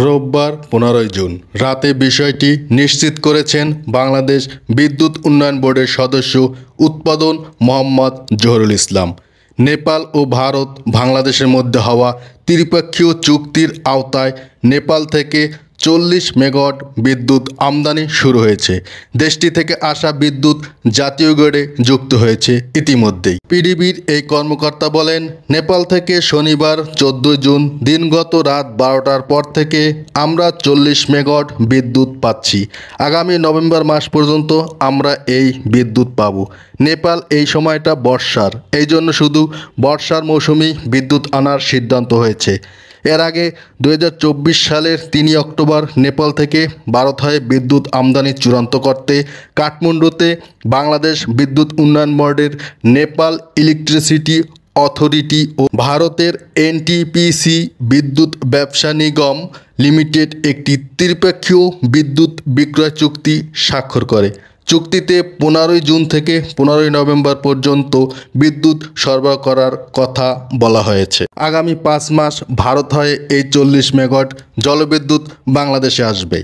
রোববার 15 জুন রাতে বিষয়টি নিশ্চিত করেছেন বাংলাদেশ বিদ্যুৎ উন্নয়ন বোর্ডের সদস্য উৎপাদন মোহাম্মদ জহুরুল ইসলাম। নেপাল ও ভারত বাংলাদেশের মধ্যে হওয়া ত্রিপক্ষীয় চুক্তির আওতায় নেপাল থেকে 40 মেগাওয়াট বিদ্যুৎ আমদানি শুরু হয়েছে। দেশটি থেকে আসা বিদ্যুৎ জাতীয় গ্রিডে যুক্ত হয়েছে ইতিমধ্যেই। পিডিবির এই কর্মকর্তা বলেন, নেপাল থেকে শনিবার 14 জুন দিনগত রাত 12টার পর থেকে আমরা 40 মেগাওয়াট বিদ্যুৎ পাচ্ছি। আগামী নভেম্বর মাস পর্যন্ত আমরা এই বিদ্যুৎ পাব। নেপাল এই সময়টা বর্ষার, এই জন্য শুধু বর্ষার মৌসুমেই বিদ্যুৎ আনার সিদ্ধান্ত হয়েছে। এর আগে 2024 সালের 3 অক্টোবর নেপাল থেকে ভারত হয়ে বিদ্যুৎ আমদানি চূড়ান্ত করতে কাঠমান্ডুতে বাংলাদেশ বিদ্যুৎ উন্নয়ন বোর্ডের নেপাল ইলেকট্রিসিটি অথরিটি ও ভারতের এনটিপিসি বিদ্যুৎ ব্যবসা নিগম লিমিটেড একটি ত্রিপক্ষীয় বিদ্যুৎ বিক্রয় চুক্তি স্বাক্ষর করে। চুক্তিতে 15 জুন থেকে 15 নভেম্বর পর্যন্ত বিদ্যুৎ সরবরাহ করার কথা বলা হয়েছে। আগামী 5 মাস ভারত হয়ে এই 40 মেগাওয়াট জলবিদ্যুৎ বাংলাদেশে আসবে।